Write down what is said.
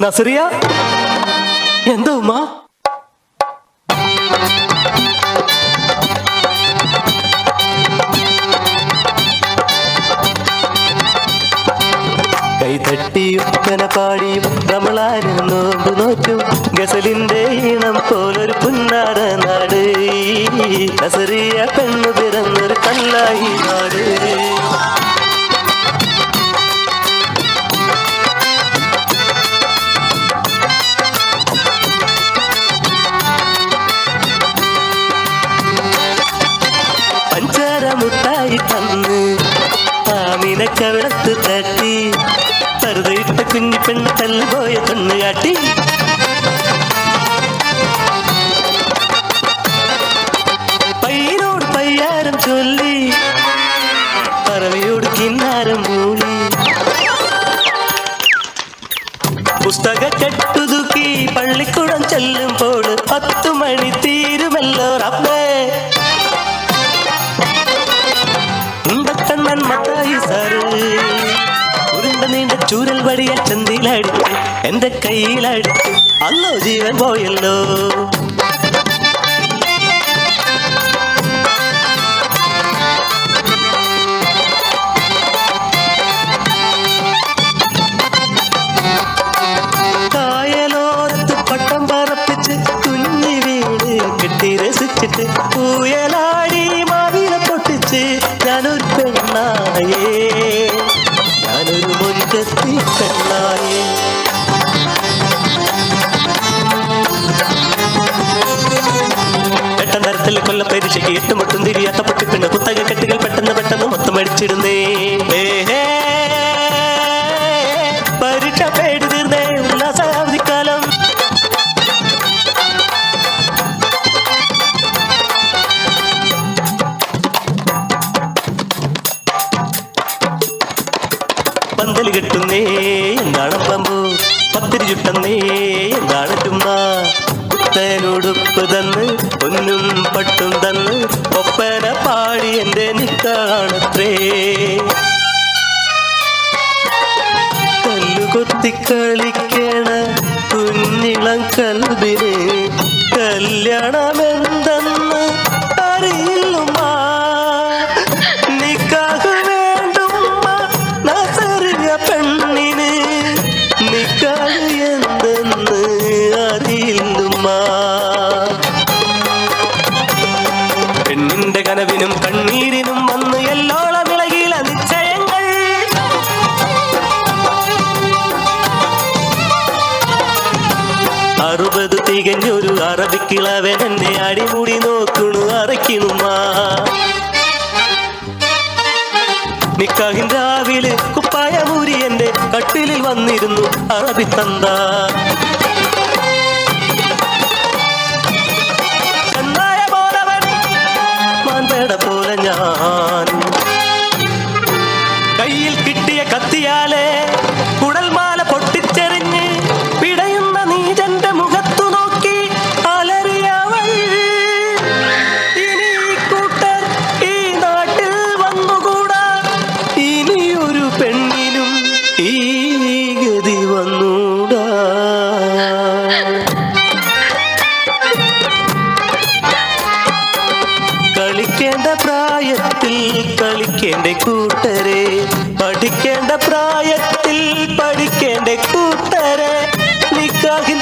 നസറിയ എന്താ ഉമ്മ? കൈതട്ടി ഒക്കന പാടിയും റമളാന് നോമ്പ് നോറ്റും ഗസലിന്റെ ഈണം പോലൊരു പുന്നാര നാട്. നസറിയ പെണ്ണു പിറന്നൊരു കല്ലായി നാട്. മുട്ടായി തന്ന് ആമിനക്കവിളത്ത് തട്ടി പറുതയിട്ട കുഞ്ഞു പെണ്ണ് തല്ലുപോയ പെണ്ണ് കാട്ടി. പയ്യനോട് പയ്യാരം ചൊല്ലി പറവയോട് കിന്നാരം മൂളി പുസ്തക കെട്ടുതുക്കി പള്ളിക്കുടം ചെല്ലുമ്പോൾ 10 മണി തീരുമല്ലോ റബ്ബേ. ഉരുണ്ട നീണ്ട ചൂരൽ വടിയ ചന്തിയിലടിച്ച് എന്റെ കയ്യിലടിച്ച് അല്ലോ ജീവൻ പോയല്ലോ. കായലോരത്ത് പട്ടം പറപ്പിച്ച് കുഞ്ഞി വീട് കെട്ടി രസിച്ചിട്ട് പൂയലാടി മാവില പൊട്ടിച്ച് ഞാനൊരു പെണ്ണായേ, ഞാനൊരു മുൻകത്തി പെണ്ണായേ. പെട്ടെന്നരത്തിൽ കൊല്ല പരീക്ഷയ്ക്ക് 8 മുട്ടും തിരിയാത്ത പൊട്ടിപ്പിണ്ണ് കുത്തക കെട്ടുകൾ പെട്ടെന്ന് മൊത്തം അടിച്ചിടുന്നേ. പരീക്ഷ പേടി തീർന്നേ ഉല്ലാസാവധിക്കാലം. പന്തല് കെട്ടുന്നേ എന്താണ് പമ്പു, പത്തിരി ചുട്ടുന്നേ എന്താണ് ചുമ്മ. പുത്തനുടുപ്പ് തന്ന് പൊന്നും പട്ടും തന്ന് ഒപ്പന പാടി എന്റെ നിക്കാണത്രേ. കല്ലുകൊത്തി കളിക്കണ കുഞ്ഞിളം കൽബിന് കല്യാണമെന്തെന്ന് അറിയില്ലുമ്മ. നിക്കാഹ് വേണ്ടുമ്മ നസറിയ പെണ്ണിന്, നിക്കാഹ് എന്തെന്ന് അറിയില്ലുമ്മ. പെണ്ണിന്റെ കനവിനും കണ്ണീരിനും വന്ന് എല്ലോളം വിളകില നിശ്ചയങ്ങൾ. 60 തികഞ്ഞൊരു അറബിക്കിളവൻ എന്നെ അടിമുടി നോക്കണു അറയ്ക്കണുമ്മ. നിക്കാഹിൻ രാവിലെ കുപ്പായ മൂരി എന്റെ കട്ടിലിൽ വന്നിരുന്നു അറബി തന്ത. ചെന്നായ പോലവൻ മാൻപേട പോലെ ഞാൻ കയ്യിൽ കിട്ടിയ കത്തിയാലെ കുടൽമാല പൊട്ടിച്ചെറിഞ്ഞ് പിടയുന്ന നീജന്റെ മുഖത്തു നോക്കി അലറിയവൾ. ഇനി കൂട്ടർ ഈ നാട്ടിൽ വന്നുകൂടാ, ഇനിയൊരു പെണ്ണിനും ഈ ഗതി വന്നൂടാ. കളിക്കേണ്ട പ്രായത്തിൽ കളിക്കേണ്ട കൂട്ടരെ, പഠിക്കേണ്ട പ്രായത്തിൽ പഠിക്കേണ്ട കൂട്ടരെ, നിക്കാഹിൻ